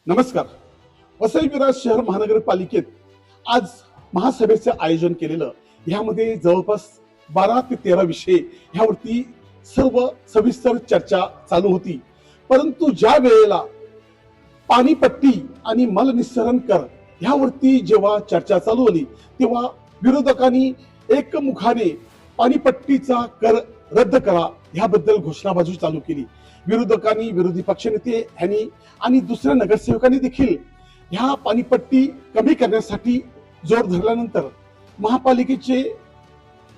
नमस्कार. वसई विरार शहर महानगरपालिकेत आज महासभेचे आयोजन केलेलं. ह्यामध्ये जवळपास 12 ते 13 विषय ह्यावरती सर्व सविस्तर चर्चा चालू होती. परंतु ज्या वेळेला पाणीपट्टी आणि मलनिस्सरण कर ह्यावरती जेव्हा चर्चा चालू झाली तेव्हा विरोधकांनी एकमुखाने पाणीपट्टीचा कर रद्द करा ह्याबद्दल घोषणाबाजी चालू केली. विरोधकांनी, विरोधी पक्षनेते ह्यांनी आणि दुसऱ्या नगरसेवकांनी देखील ह्या पाणीपट्टी कमी करण्यासाठी जोर धरल्यानंतर महापालिकेचे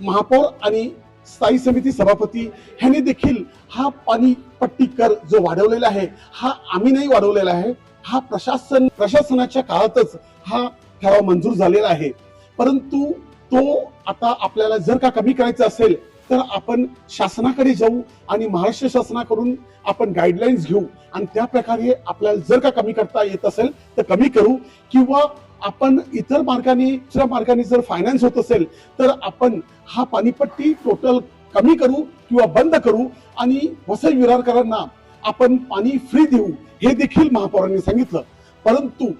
महापौर आणि स्थायी समिती सभापती ह्यांनी देखील हा पाणीपट्टी कर जो वाढवलेला आहे हा आम्ही नाही वाढवलेला आहे, हा प्रशासनाच्या काळातच हा ठराव मंजूर झालेला आहे. परंतु तो आता आपल्याला जर का कमी करायचा असेल तर आपण शासनाकडे जाऊ आणि महाराष्ट्र शासनाकडून आपण गाईडलाईन्स घेऊ आणि त्या प्रकारे आपल्याला जर का कमी करता येत असेल तर कमी करू, किंवा आपण इतर मार्गाने दुसऱ्या मार्गाने जर फायनान्स होत असेल तर आपण हा पाणीपट्टी टोटल कमी करू किंवा बंद करू आणि वसई विरारकरांना आपण पाणी फ्री देऊ हे देखील महापौरांनी सांगितलं. परंतु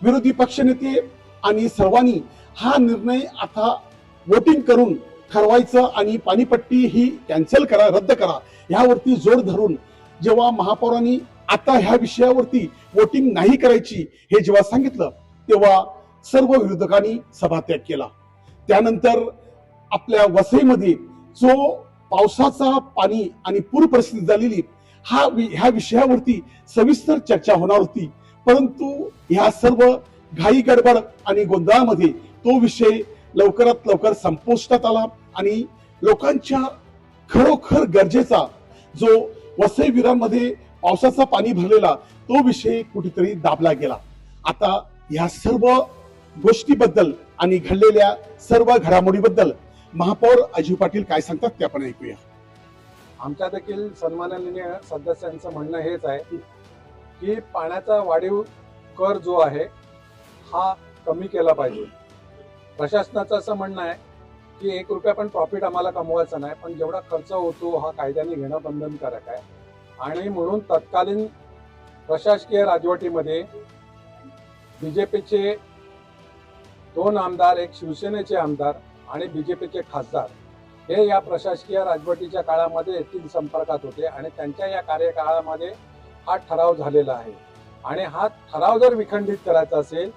विरोधी पक्षनेते आणि सर्वांनी हा निर्णय आता वोटिंग करून ठरवायचं आणि पाणीपट्टी ही कॅन्सल करा, रद्द करा ह्यावरती जोर धरून जेव्हा महापौरांनी आता ह्या विषयावरती वोटिंग नाही करायची हे जेव्हा सांगितलं तेव्हा सर्व विरोधकांनी सभात्याग केला. त्यानंतर आपल्या वसईमध्ये जो पावसाचा पाणी आणि पूर परिस्थिती झालेली ह्या विषयावरती सविस्तर चर्चा होणार होती. परंतु ह्या सर्व घाई गडबड आणि गोंधळामध्ये तो विषय लवकरात लवकर संपुष्टात आला आणि लोकांच्या खरोखर गरजेचा जो वसई विरारमध्ये पावसाचा पाणी भरलेला तो विषय कुठेतरी दाबला गेला. आता या सर्व गोष्टीबद्दल आणि घडलेल्या सर्व घडामोडीबद्दल महापौर अजय पाटील काय सांगतात ते आपण ऐकूया. आमच्या देखील सन्माननीय सदस्यांचं म्हणणं हेच आहे की पाण्याचा वाढीव कर जो आहे हा कमी केला पाहिजे. प्रशासनाचं असं म्हणणं आहे की 1 रुपया पण प्रॉफिट आम्हाला कमवायचा नाही, पण जेवढा खर्च होतो हा कायद्याने घेणं बंधनकारक आहे. आणि म्हणून तत्कालीन प्रशासकीय राजवटीमध्ये बीजेपीचे 2 आमदार, एक शिवसेनेचे आमदार आणि बीजेपीचे खासदार हे या प्रशासकीय राजवटीच्या काळामध्ये येथील संपर्कात होते आणि त्यांच्या या कार्यकाळामध्ये हा ठराव झालेला आहे. आणि हा ठराव जर विखंडित करायचा असेल,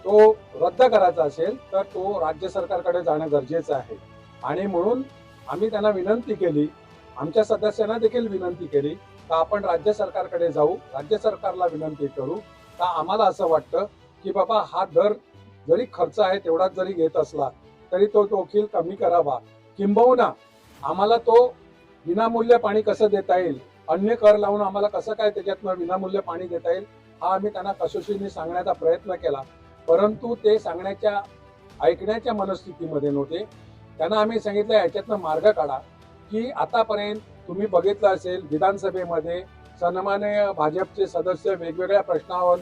तो रद्द करायचा असेल तर तो राज्य सरकारकडे जाणं गरजेचं आहे. आणि म्हणून आम्ही त्यांना विनंती केली, आमच्या सदस्यांना देखील विनंती केली तर आपण राज्य सरकारकडे जाऊ, राज्य सरकारला विनंती करू. तर आम्हाला असं वाटतं की बाबा हा दर जरी खर्च आहे तेवढाच जरी घेत असला तरी तो देखील कमी करावा, किंबहुना आम्हाला तो विनामूल्य पाणी कसं देता येईल, अन्य कर लावून आम्हाला कसं काय त्याच्यातनं विनामूल्य पाणी देता येईल हा आम्ही त्यांना कसोशीने सांगण्याचा प्रयत्न केला. परंतु ते ऐकण्याच्या मनस्थितीमध्ये नव्हते. त्यांना आम्ही सांगितलं याच्यातनं मार्ग काढा की आतापर्यंत तुम्ही बघितलं असेल विधानसभेमध्ये सन्माननीय भाजपचे सदस्य वेगवेगळ्या प्रश्नावर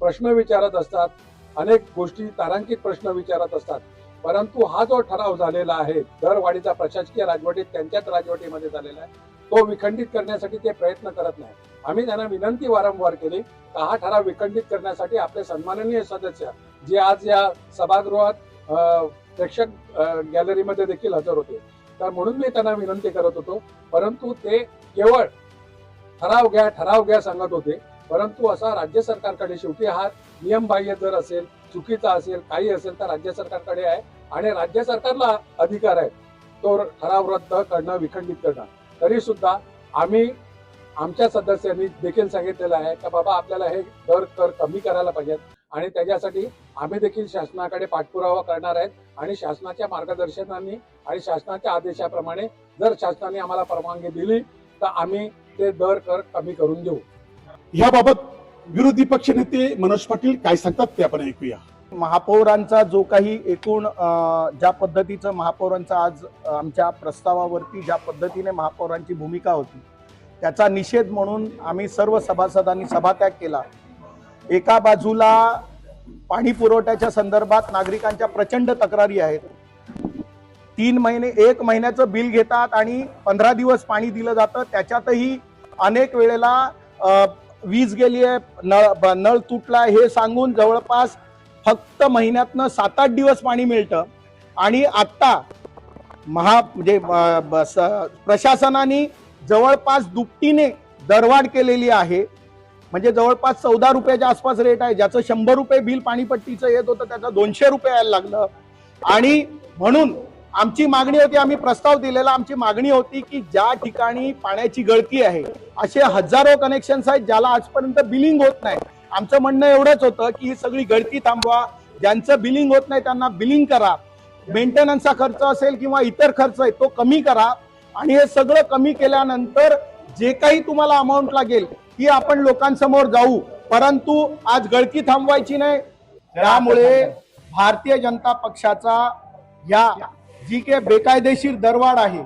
प्रश्न विचारत असतात, अनेक गोष्टी तारांकित प्रश्न विचारत असतात. परंतु हा जो ठराव झालेला आहे दरवाढीचा प्रशासकीय राजवटीत त्यांच्याच राजवटीमध्ये झालेला आहे तो विखंडित करण्यासाठी ते प्रयत्न करत नाही. आम्ही त्यांना विनंती वारंवार केली तर हा ठराव विखंडित करण्यासाठी आपले सन्माननीय सदस्य जे आज या सभागृहात प्रेक्षक गॅलरीमध्ये देखील हजर होते, तर म्हणून मी त्यांना विनंती करत होतो. परंतु ते केवळ ठराव घ्या सांगत होते. परंतु असा राज्य सरकारकडे शेवटी हा नियमबाह्य जर असेल, चुकीचा असेल, काही असेल तर राज्य सरकारकडे आहे आणि राज्य सरकारला अधिकार आहे तो ठराव रद्द करणं, विखंडित करणं. तरी सुद्धा आम्ही आमच्या सदस्यांनी देखील सांगितलेलं आहे की बाबा आपल्याला हे दर कर कमी करायला पाहिजेत आणि त्याच्यासाठी आम्ही देखील शासनाकडे पाठपुरावा करणार आहेत आणि शासनाच्या मार्गदर्शनाने आणि शासनाच्या आदेशाप्रमाणे जर शासनाने आम्हाला परवानगी दिली तर आम्ही ते दर कर कमी करून देऊ. याबाबत विरोधी पक्षनेते मनोज पाटील काय सांगतात ते आपण ऐकूया. महापौरांचा जो काही एकूण ज्या पद्धतीचं महापौरांचा आज आमच्या प्रस्तावावरती ज्या पद्धतीने महापौरांची भूमिका होती त्याचा निषेध म्हणून आम्ही सर्व सभासदांनी सभात्याग केला. एका बाजूला पाणी पुरवठ्याच्या संदर्भात नागरिकांच्या प्रचंड तक्रारी आहेत. 3 महिने 1 महिन्याचं बिल घेतात आणि 15 दिवस पाणी दिलं जातं. त्याच्यातही अनेक वेळेला वीज गेली आहे, नळ तुटला हे सांगून जवळपास फक्त महिन्यातनं 7-8 दिवस पाणी मिळतं. आणि आता म्हणजे प्रशासनाने जवळपास दुपटीने दरवाढ केलेली आहे. म्हणजे जवळपास 14 रुपयाच्या आसपास रेट आहे. ज्याचं 100 रुपये बिल पाणीपट्टीचं येत होतं त्याचं 200 रुपये यायला लागलं. आणि म्हणून आमची मागणी होती, आम्ही प्रस्ताव दिलेला, आमची मागणी होती की ज्या ठिकाणी पाण्याची गळती आहे असे हजारो कनेक्शन्स आहेत ज्याला आजपर्यंत बिलिंग होत नाही. आमचं म्हणणं एवढंच होतं की ही सगळी गळती थांबवा, ज्यांचं बिलिंग होत नाही त्यांना बिलिंग करा, मेंटेनन्सचा खर्च असेल किंवा इतर खर्च आहे तो कमी करा. आणि हे सगळं कमी केल्यानंतर जे काही तुम्हाला अमाऊंट लागेल ती आपण लोकांसमोर जाऊ, परंतु आज गळती थांबवायची नाही. त्यामुळे भारतीय जनता पक्षाचा या जी काही बेकायदेशीर दरवाढ आहे,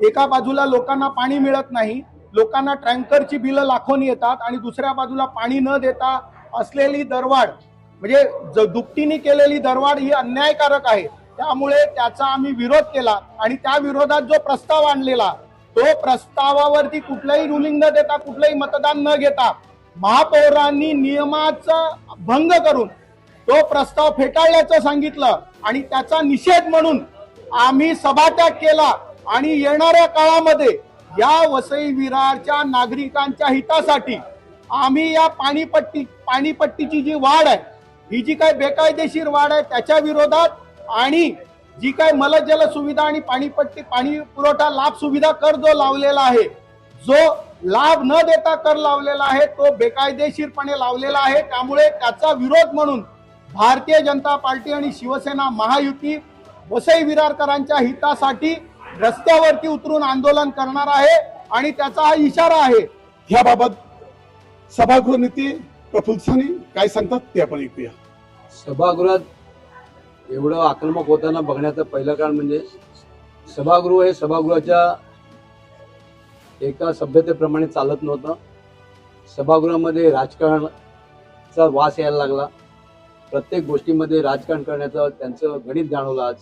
एका बाजूला लोकांना पाणी मिळत नाही, लोकांना टँकरची बिलं लाखोनी येतात आणि दुसऱ्या बाजूला पाणी न देता असलेली दरवाढ म्हणजे दुपटीने केलेली दरवाढ ही अन्यायकारक आहे. त्यामुळे त्याचा आम्ही विरोध केला आणि त्या विरोधात जो प्रस्ताव आणलेला तो प्रस्तावावरती कुठलंही रुलिंग न देता, कुठलंही मतदान न घेता महापौरांनी नियमाचा भंग करून तो प्रस्ताव फेटाळल्याचं सांगितलं आणि त्याचा निषेध म्हणून आम्ही सभात्याग केला. आणि येणाऱ्या काळामध्ये या वसई विरारच्या नागरिकांच्या हितासाठी आम्ही या पाणीपट्टीची जी वाढ आहे, ही जी काही बेकायदेशीर वाढ आहे त्याच्या विरोधात आणि जी काय मलजल सुविधा आणि पाणी पुरवठा लाभ सुविधा कर जो लावलेला आहे, जो लाभ न देता कर लावलेला आहे तो बेकायदेशीरपणे लावलेला आहे. त्यामुळे त्याचा विरोध म्हणून भारतीय जनता पार्टी आणि शिवसेना महायुती वसई विरारकरांच्या हितासाठी रस्त्यावरती उतरून आंदोलन करणार आहे आणि त्याचा हा इशारा आहे. याबाबत सभागृह नेते प्रफुल्ल साने काय सांगतात ते आपण ऐकूया. सभागृहात एवढं आक्रमक होताना बघण्याचं पहिलं कारण म्हणजे सभागृह हे सभागृहाच्या एका सभ्यतेप्रमाणे चालत नव्हतं. सभागृहामध्ये राजकारणाचा वास यायला लागला. प्रत्येक गोष्टीमध्ये राजकारण करण्याचं त्यांचं गणित जाणवलं आज.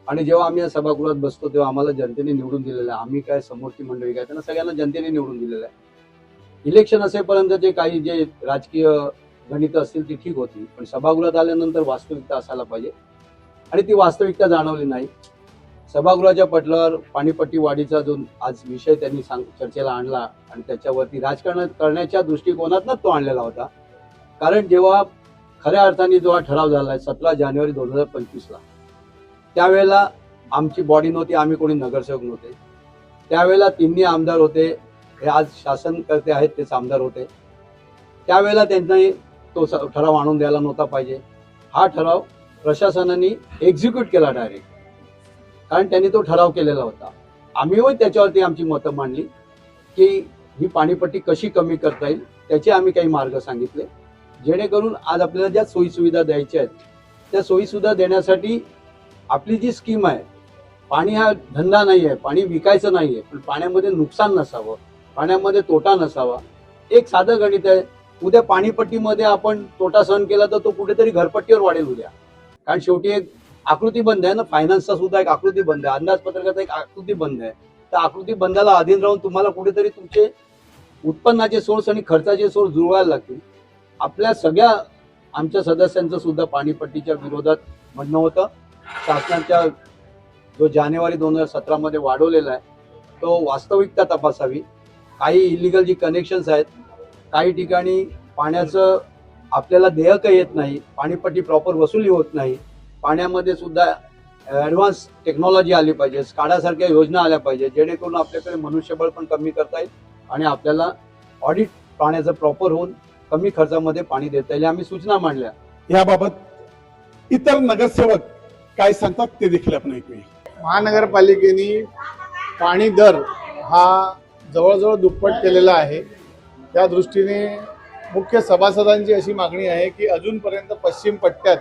आणि जेव्हा आम्ही या सभागृहात बसतो तेव्हा आम्हाला जनतेने निवडून दिलेलं आहे. आम्ही काय समोरची मंडळी काय, त्यांना सगळ्यांना जनतेने निवडून दिलेलं आहे. इलेक्शन असेपर्यंत जे काही जे राजकीय गणित असतील ती ठीक होती, पण सभागृहात आल्यानंतर वास्तविकता असायला पाहिजे आणि ती वास्तविकता जाणवली नाही. सभागृहाच्या पटलावर पाणीपट्टी वाढीचा जो आज विषय त्यांनी चर्चेला आणला आणि त्याच्यावरती राजकारण करण्याच्या दृष्टिकोनातूनच तो आणलेला होता. कारण जेव्हा खऱ्या अर्थाने जो हा ठराव झाला आहे 17 जानेवारी 2025ला, त्यावेळेला आमची बॉडी नव्हती, आम्ही कोणी नगरसेवक नव्हते. त्यावेळेला तिन्ही आमदार होते, हे आज शासनकर्ते आहेत तेच आमदार होते. त्यावेळेला त्यांनी तो ठराव आणून द्यायला नव्हता पाहिजे. हा ठराव प्रशासनाने एक्झिक्यूट केला डायरेक्ट, कारण त्यांनी तो ठराव केलेला होता. आम्ही त्याच्यावरती आमची मतं मांडली की ही पाणीपट्टी कशी कमी करता येईल त्याचे आम्ही काही मार्ग सांगितले, जेणेकरून आज आपल्याला ज्या सोयीसुविधा द्यायच्या आहेत त्या सोयीसुविधा देण्यासाठी आपली जी स्कीम आहे, पाणी हा धंदा नाही आहे, पाणी विकायचं नाही आहे, पण पाण्यामध्ये नुकसान नसावं, पाण्यामध्ये तोटा नसावा. एक साधं गणित आहे. उद्या पाणीपट्टीमध्ये आपण तोटा सहन केला तर तो कुठेतरी घरपट्टीवर वाढेल उद्या, कारण शेवटी एक आकृती बंद आहे ना, फायनान्सचा सुद्धा एक आकृती बंद आहे, अंदाजपत्रकाचा एक आकृती बंद आहे. त्या आकृती बंदाला अधीन राहून तुम्हाला कुठेतरी तुमचे उत्पन्नाचे सोर्स आणि खर्चाचे सोर्स जुळवायला लागतील. आपल्या सगळ्या आमच्या सदस्यांचं सुद्धा पाणीपट्टीच्या विरोधात म्हणणं होतं. शासनाच्या जो जानेवारी 2017 मध्ये वाढवलेला आहे तो वास्तविकता तपासावी. काही इलिगल जी कनेक्शन्स आहेत, काही ठिकाणी पाण्याचं आपल्याला देयक येत नाही, पाणीपट्टी प्रॉपर वसुली होत नाही, पाण्यामध्ये सुद्धा ॲडव्हान्स टेक्नॉलॉजी आली पाहिजे, स्काडासारख्या योजना आल्या पाहिजे, जेणेकरून आपल्याकडे मनुष्यबळ पण कमी करता येईल आणि आपल्याला ऑडिट पाण्याचं प्रॉपर होऊन कमी खर्चामध्ये पाणी देता येईल. आम्ही सूचना मांडल्या. याबाबत इतर नगरसेवक काय सांगतात ते देखील आपण ऐकूया. महानगरपालिकेने पाणी दर हा जवळजवळ दुप्पट केलेला आहे. त्या दृष्टीने मुख्य सभासदांची अशी मागणी आहे की अजूनपर्यंत पश्चिम पट्ट्यात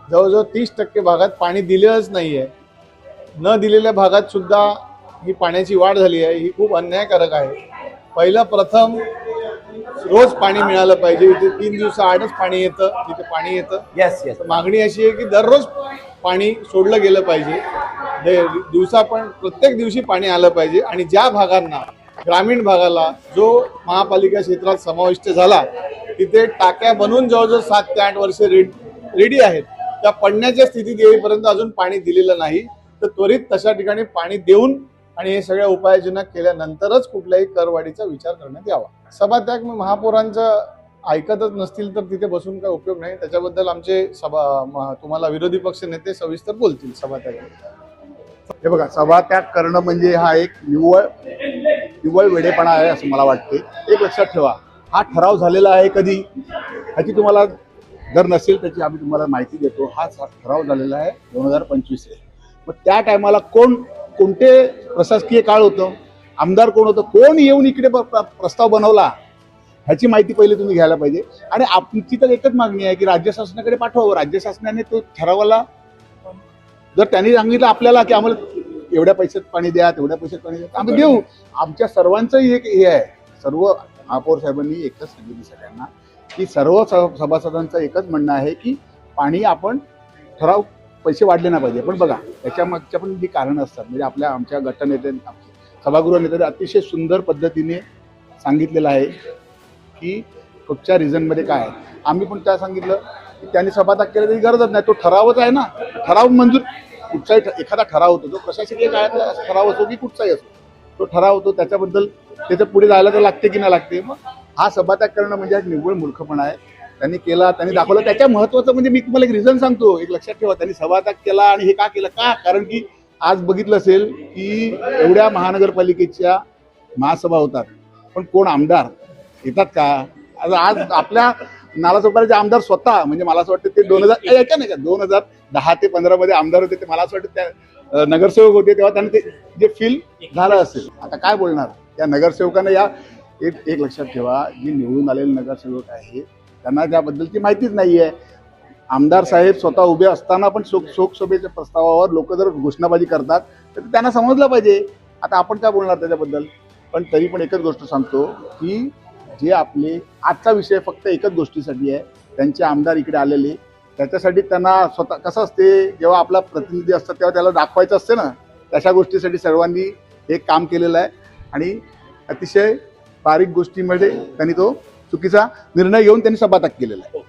जवळजवळ 30% भागात पाणी दिलेलंच नाही आहे. न दिलेल्या भागात सुद्धा ही पाण्याची वाढ झाली आहे. ही खूप अन्यायकारक आहे. प्रथम रोज पाणी मिळालं पाहिजे. इथे 3 दिवसाआडच पाणी येतं, तिथे पाणी येतं. मागणी अशी आहे की दररोज पाणी सोडलं गेलं पाहिजे. दिवसा पण प्रत्येक दिवशी पाणी आलं पाहिजे आणि ज्या भागांना ग्रामीण भागाला जो महापालिका क्षेत्रात समाविष्ट झाला तिथे टाक्या बनवून जवळजवळ 7 ते 8 वर्षे रेडी आहेत. त्या पडण्याच्या स्थितीत येईपर्यंत अजून पाणी दिलेलं नाही. तर त्वरित तशा ठिकाणी पाणी देऊन आणि हे सगळ्या उपाययोजना केल्यानंतरच कुठल्याही करवाढीचा विचार करण्यात यावा. सभात्याग महापौरांचं ऐकतच नसतील तर तिथे बसून काय उपयोग नाही. त्याच्याबद्दल आमचे तुम्हाला विरोधी पक्ष नेते बोलतील सभात्याग. हे बघा, सभात्याग करणं म्हणजे हा एक निव्वळ वेडेपणा आहे असं मला वाटते. एक लक्षात ठेवा, हा ठराव झालेला आहे कधी, ह्याची तुम्हाला जर नसेल त्याची आम्ही तुम्हाला माहिती देतो. हा ठराव झालेला आहे 2025 आहे. मग त्या टायमाला कोणते प्रशासकीय काळ होतं, आमदार कोण होतं, कोण येऊन इकडे प्रस्ताव बनवला ह्याची माहिती पहिले तुम्ही घ्यायला पाहिजे. आणि आमची तर एकच मागणी आहे की राज्य शासनाकडे पाठवावं. राज्य शासनाने तो ठरावाला जर त्यांनी सांगितलं आपल्याला की आम्हाला एवढ्या पैशात पाणी द्या, तेवढ्या पैशात पाणी द्या, आम्ही देऊ. आमच्या सर्वांचंही एक हे आहे, सर्व महापौर साहेबांनी एकच सांगितलं सगळ्यांना की सर्व सभासदांचं एकच म्हणणं आहे की पाणी आपण ठराव पैसे वाढले नाही पाहिजे. पण बघा, त्याच्या मागच्या पण जी कारणं असतात, म्हणजे आमच्या गटनेते सभागृह नेत्याने अतिशय सुंदर पद्धतीने सांगितलेलं आहे की कुठच्या रिझनमध्ये काय आहे. आम्ही पण त्या सांगितलं की त्यांनी सभात्याग केला तरी गरजच नाही. तो ठरावच आहे ना, ठराव मंजूर कुठचाही एखादा ठराव होतो, जो प्रशासकीय काळातला ठराव असो की कुठचाही असो, तो ठराव होतो. त्याच्याबद्दल त्याच्या पुढे जायला तर लागते की नाही लागते. मग हा सभात्याग करणं म्हणजे एक निव्वळ मूर्खपणा आहे. त्यांनी केला, त्यांनी दाखवलं. त्याच्या महत्वाचं म्हणजे मी तुम्हाला एक रिझन सांगतो, एक लक्षात ठेवा. त्यांनी सभात्याग केला आणि हे का केलं, का कारण की आज बघितलं असेल की एवढ्या महानगरपालिकेच्या महासभा होतात, पण कोण आमदार येतात का? आज आपल्या नालासोपाऱ्याचे आमदार स्वतः, म्हणजे मला असं वाटतं ते 2010 ते 15 मध्ये आमदार होते. ते मला असं वाटतं त्या नगरसेवक होते तेव्हा त्यांना ते जे फील झालं असेल. आता काय बोलणार त्या नगरसेवकांना? या एक लक्षात ठेवा, जी निवडून आलेले नगरसेवक आहे त्यांना त्याबद्दलची माहितीच नाही आहे. आमदार साहेब स्वतः उभे असताना पण शोकसभेच्या प्रस्तावावर लोक जर घोषणाबाजी करतात तर त्यांना समजलं पाहिजे. आता आपण काय बोलणार त्याच्याबद्दल? पण तरी पण एकच गोष्ट सांगतो की जे आपले आजचा विषय फक्त एकच गोष्टीसाठी आहे, त्यांचे आमदार इकडे आलेले, त्याच्यासाठी त्यांना स्वतः कसं असते, जेव्हा आपला प्रतिनिधी असतात तेव्हा त्याला दाखवायचं असते ना, तशा गोष्टीसाठी सर्वांनी हे काम केलेलं आहे. आणि अतिशय बारीक गोष्टीमध्ये त्यांनी तो चुकीचा निर्णय घेऊन त्यांनी सभात्याग केलेला आहे.